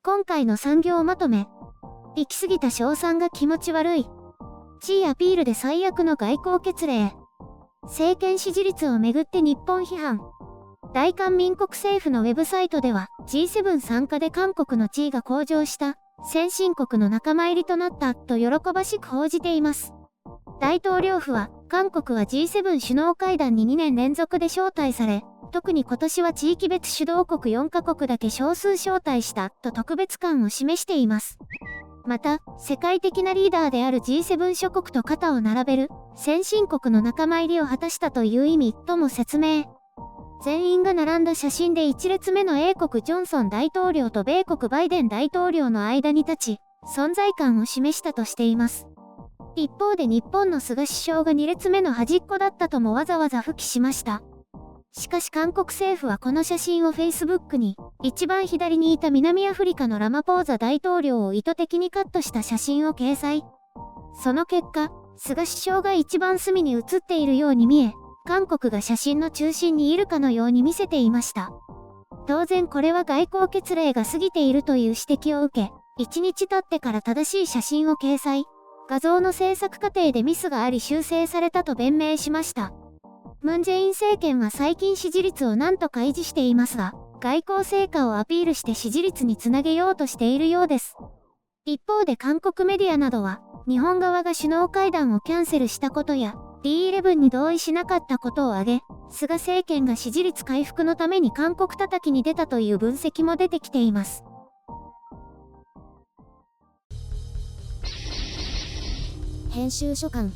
今回の産業まとめ。行き過ぎた称賛が気持ち悪い。地位アピールで最悪の外交決例。政権支持率をめぐって日本批判。大韓民国政府のウェブサイトでは G7 参加で韓国の地位が向上した、先進国の仲間入りとなったと喜ばしく報じています。大統領府は韓国は G7 首脳会談に2年連続で招待され、特に今年は地域別主導国4カ国だけ少数招待したと特別感を示しています。また、世界的なリーダーである G7 諸国と肩を並べる先進国の仲間入りを果たしたという意味とも説明。全員が並んだ写真で1列目の英国ジョンソン大統領と米国バイデン大統領の間に立ち、存在感を示したとしています。一方で日本の菅首相が2列目の端っこだったともわざわざ付記しました。しかし韓国政府はこの写真を Facebook に、一番左にいた南アフリカのラマポーザ大統領を意図的にカットした写真を掲載。その結果、菅首相が一番隅に写っているように見え、韓国が写真の中心にいるかのように見せていました。当然これは外交決例が過ぎているという指摘を受け、1日経ってから正しい写真を掲載。画像の制作過程でミスがあり修正されたと弁明しました。ムン・ジェイン政権は最近支持率を何とか維持していますが、外交成果をアピールして支持率につなげようとしているようです。一方で韓国メディアなどは、日本側が首脳会談をキャンセルしたことや、D11 に同意しなかったことを挙げ、菅政権が支持率回復のために韓国叩きに出たという分析も出てきています。編集所感。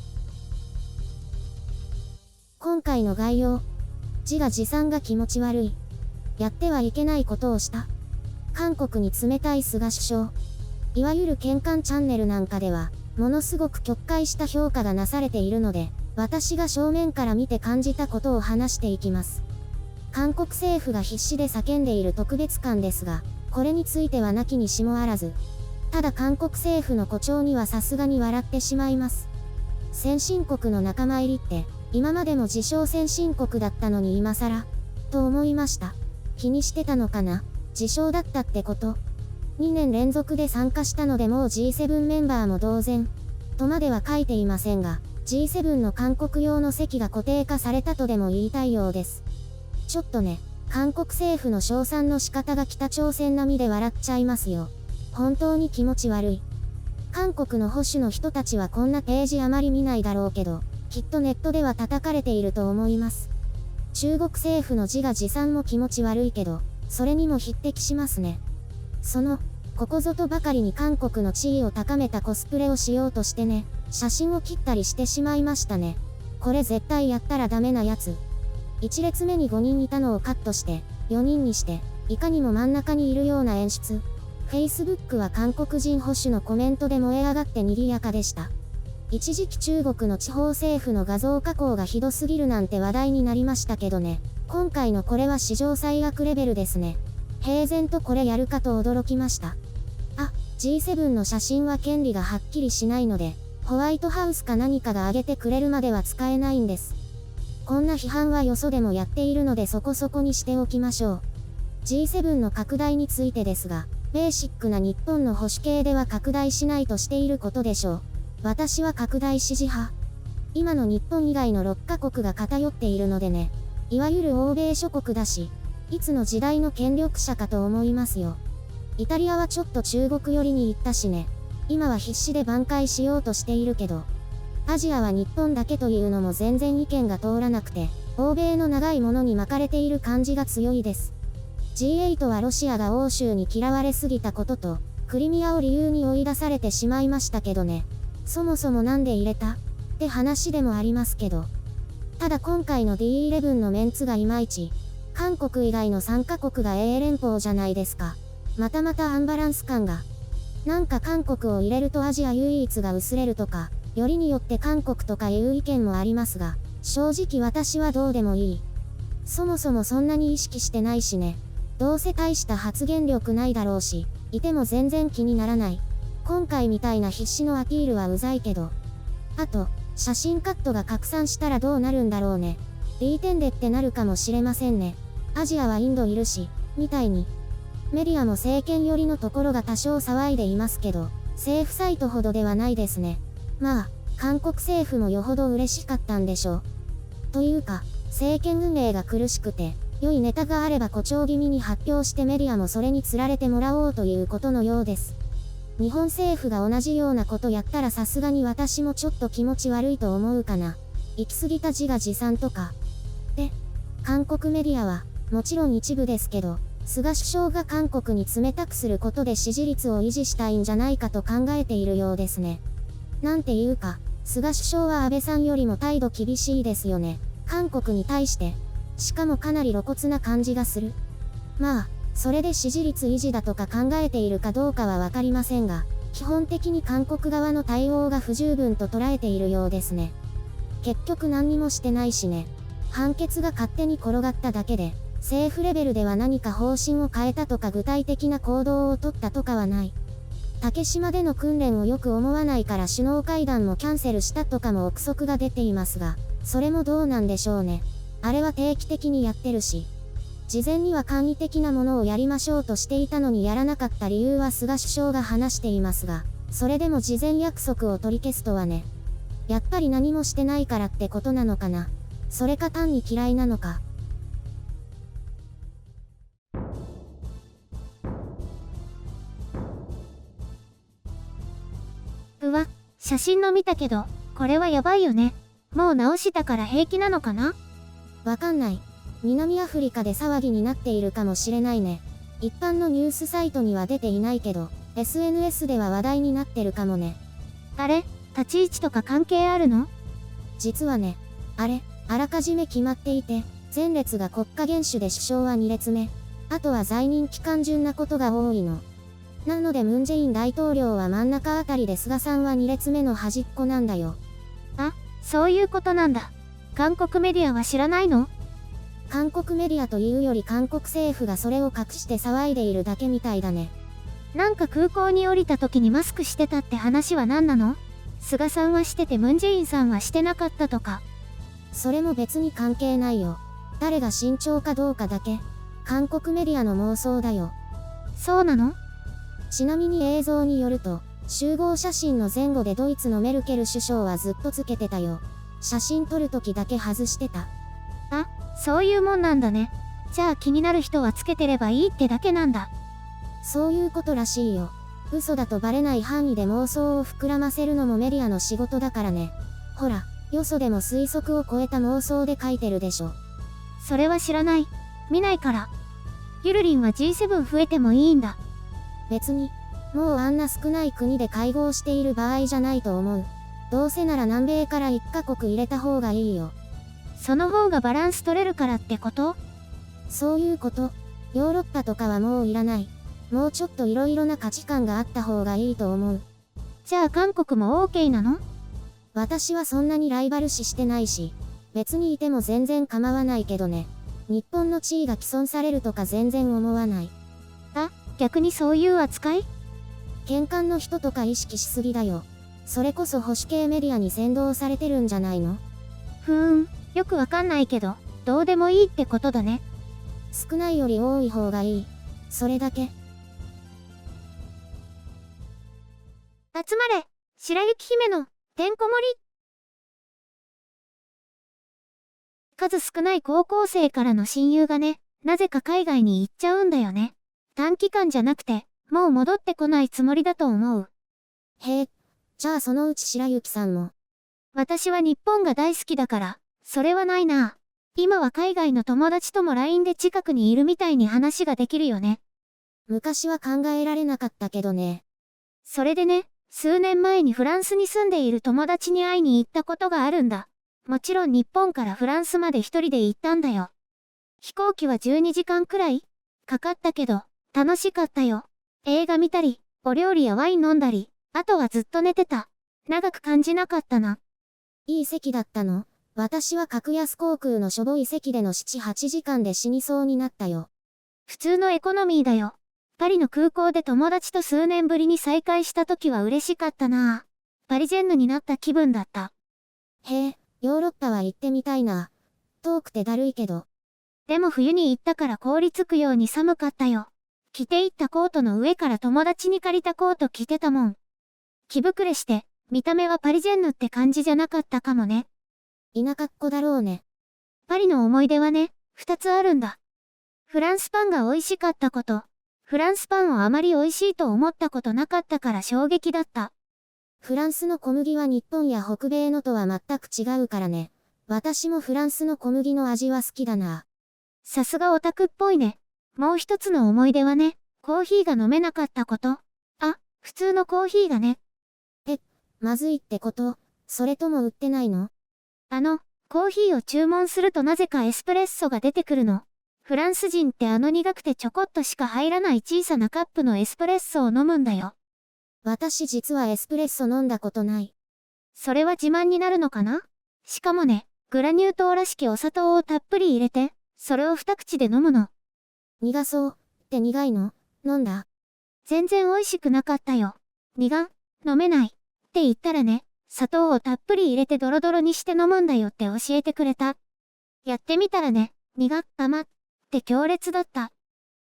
今回の概要。自画自賛が気持ち悪い。やってはいけないことをした。韓国に冷たい菅首相。いわゆる喧嘩チャンネルなんかでは、ものすごく曲解した評価がなされているので、私が正面から見て感じたことを話していきます。韓国政府が必死で叫んでいる特別感ですが、これについてはなきにしもあらず。ただ韓国政府の誇張にはさすがに笑ってしまいます。先進国の仲間入りって、今までも自称先進国だったのに今更と思いました。気にしてたのかな？自称だったってこと？ 2 年連続で参加したのでもう G7 メンバーも同然とまでは書いていませんが、G7 の韓国用の席が固定化されたとでも言いたいようです。ちょっとね、韓国政府の称賛の仕方が北朝鮮並みで笑っちゃいますよ。本当に気持ち悪い。韓国の保守の人たちはこんなページあまり見ないだろうけど、きっとネットでは叩かれていると思います。中国政府の自画自賛も気持ち悪いけど、それにも匹敵しますね。ここぞとばかりに韓国の地位を高めたコスプレをしようとしてね、写真を切ったりしてしまいましたね。これ絶対やったらダメなやつ。1列目に5人いたのをカットして、4人にして、いかにも真ん中にいるような演出。Facebook は韓国人保守のコメントで燃え上がって賑やかでした。一時期中国の地方政府の画像加工がひどすぎるなんて話題になりましたけどね。今回のこれは史上最悪レベルですね。平然とこれやるかと驚きました。G7 の写真は権利がはっきりしないので、ホワイトハウスか何かが上げてくれるまでは使えないんです。こんな批判はよそでもやっているのでそこそこにしておきましょう。G7 の拡大についてですが、ベーシックな日本の保守系では拡大しないとしていることでしょう。私は拡大支持派。今の日本以外の6カ国が偏っているのでね。いわゆる欧米諸国だし、いつの時代の権力者かと思いますよ。イタリアはちょっと中国寄りに行ったしね。今は必死で挽回しようとしているけど、アジアは日本だけというのも全然意見が通らなくて、欧米の長いものに巻かれている感じが強いです。G8 はロシアが欧州に嫌われすぎたことと、クリミアを理由に追い出されてしまいましたけどね。そもそもなんで入れたって話でもありますけど。ただ今回の D11 のメンツがいまいち、韓国以外の3カ国が英連邦じゃないですか。またアンバランス感が。なんか韓国を入れるとアジア唯一が薄れるとか、よりによって韓国とかいう意見もありますが、正直私はどうでもいい。そもそもそんなに意識してないしね。どうせ大した発言力ないだろうし、いても全然気にならない。今回みたいな必死のアピールはうざいけど。あと、写真カットが拡散したらどうなるんだろうね。D10でってなるかもしれませんね。アジアはインドいるし、みたいに。メディアも政権寄りのところが多少騒いでいますけど、政府サイトほどではないですね。まあ、韓国政府もよほど嬉しかったんでしょう。というか、政権運営が苦しくて、良いネタがあれば誇張気味に発表してメディアもそれにつられてもらおうということのようです。日本政府が同じようなことやったらさすがに私もちょっと気持ち悪いと思うかな。行き過ぎた自画自賛とか。で、韓国メディアは、もちろん一部ですけど、菅首相が韓国に冷たくすることで支持率を維持したいんじゃないかと考えているようですね。なんていうか、菅首相は安倍さんよりも態度厳しいですよね。韓国に対して。しかもかなり露骨な感じがする。まあ、それで支持率維持だとか考えているかどうかはわかりませんが、基本的に韓国側の対応が不十分と捉えているようですね。結局何にもしてないしね。判決が勝手に転がっただけで、政府レベルでは何か方針を変えたとか具体的な行動をとったとかはない。竹島での訓練をよく思わないから首脳会談もキャンセルしたとかも憶測が出ていますが、それもどうなんでしょうね。あれは定期的にやってるし。事前には簡易的なものをやりましょうとしていたのにやらなかった理由は菅首相が話していますが、それでも事前約束を取り消すとはね。やっぱり何もしてないからってことなのかな。それか単に嫌いなのか。うわ、写真の見たけど、これはやばいよね。もう直したから平気なのかな？わかんない。南アフリカで騒ぎになっているかもしれないね。一般のニュースサイトには出ていないけど、SNS では話題になってるかもね。あれ、立ち位置とか関係あるの？実はね、あらかじめ決まっていて、前列が国家元首で首相は2列目。あとは在任期間順なことが多いの。なのでムンジェイン大統領は真ん中あたりで菅さんは2列目の端っこなんだよ。あ、そういうことなんだ。韓国メディアは知らないの？韓国メディアというより韓国政府がそれを隠して騒いでいるだけみたいだね。なんか空港に降りた時にマスクしてたって話は何なの？菅さんはしててムンジェインさんはしてなかったとか。それも別に関係ないよ。誰が慎重かどうかだけ。韓国メディアの妄想だよ。そうなの？ちなみに映像によると、集合写真の前後でドイツのメルケル首相はずっとつけてたよ。写真撮るときだけ外してた。あ、そういうもんなんだね。じゃあ気になる人はつけてればいいってだけなんだ。そういうことらしいよ。嘘だとバレない範囲で妄想を膨らませるのもメディアの仕事だからね。ほら、よそでも推測を超えた妄想で書いてるでしょ。それは知らない。見ないから。ゆるりんは G7 増えてもいいんだ。別に、もうあんな少ない国で会合している場合じゃないと思う。どうせなら南米から1カ国入れた方がいいよ。その方がバランス取れるからってこと？そういうこと。ヨーロッパとかはもういらない。もうちょっといろいろな価値観があった方がいいと思う。じゃあ韓国も OK なの？私はそんなにライバル視してないし、別にいても全然構わないけどね。日本の地位が毀損されるとか全然思わない。あ、逆にそういう扱い？喧嘩の人とか意識しすぎだよ。それこそ保守系メディアに扇動されてるんじゃないの？よくわかんないけど、どうでもいいってことだね。少ないより多い方がいい。それだけ。集まれ、白雪姫のてんこ盛り。数少ない高校生からの親友がね、なぜか海外に行っちゃうんだよね。短期間じゃなくて、もう戻ってこないつもりだと思う。へえ、じゃあそのうち白雪さんも。私は日本が大好きだから、それはないな。今は海外の友達とも LINE で近くにいるみたいに話ができるよね。昔は考えられなかったけどね。それでね、数年前にフランスに住んでいる友達に会いに行ったことがあるんだ。もちろん日本からフランスまで一人で行ったんだよ。飛行機は12時間くらいかかったけど、楽しかったよ。映画見たり、お料理やワイン飲んだり、あとはずっと寝てた。長く感じなかったな。いい席だったの？私は格安航空のしょぼい席での7、8時間で死にそうになったよ。普通のエコノミーだよ。パリの空港で友達と数年ぶりに再会した時は嬉しかったな。パリジェンヌになった気分だった。へえ、ヨーロッパは行ってみたいな。遠くてだるいけど。でも冬に行ったから凍りつくように寒かったよ。着ていったコートの上から友達に借りたコート着てたもん。着膨れして、見た目はパリジェンヌって感じじゃなかったかもね。田舎っ子だろうね。パリの思い出はね、2つあるんだ。フランスパンが美味しかったこと。フランスパンをあまり美味しいと思ったことなかったから衝撃だった。フランスの小麦は日本や北米のとは全く違うからね。私もフランスの小麦の味は好きだな。さすがオタクっぽいね。もう一つの思い出はね、コーヒーが飲めなかったこと。あ、普通のコーヒーがね。まずいってこと？それとも売ってないの？コーヒーを注文するとなぜかエスプレッソが出てくるの。フランス人って苦くてちょこっとしか入らない小さなカップのエスプレッソを飲むんだよ。私実はエスプレッソ飲んだことない。それは自慢になるのかな？しかもね、グラニュー糖らしきお砂糖をたっぷり入れて、それを2口で飲むの。苦そう。って苦いの？飲んだ？全然美味しくなかったよ。飲めない。って言ったらね、砂糖をたっぷり入れてドロドロにして飲むんだよって教えてくれた。やってみたらね、甘って強烈だった。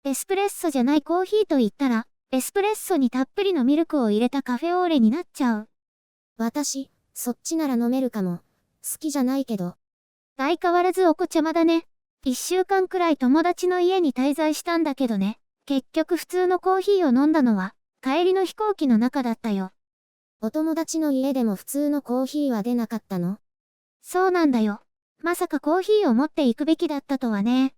エスプレッソじゃないコーヒーと言ったら、エスプレッソにたっぷりのミルクを入れたカフェオーレになっちゃう。私、そっちなら飲めるかも。好きじゃないけど。相変わらずお子ちゃまだね。1週間くらい友達の家に滞在したんだけどね。結局普通のコーヒーを飲んだのは、帰りの飛行機の中だったよ。お友達の家でも普通のコーヒーは出なかったの？そうなんだよ。まさかコーヒーを持っていくべきだったとはね。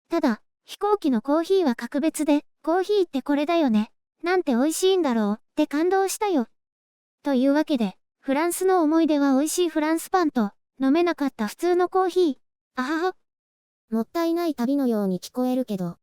ただ、飛行機のコーヒーは格別で、コーヒーってこれだよね。なんて美味しいんだろうって感動したよ。というわけで、フランスの思い出は美味しいフランスパンと、飲めなかった普通のコーヒー。あはは。もったいない旅のように聞こえるけど、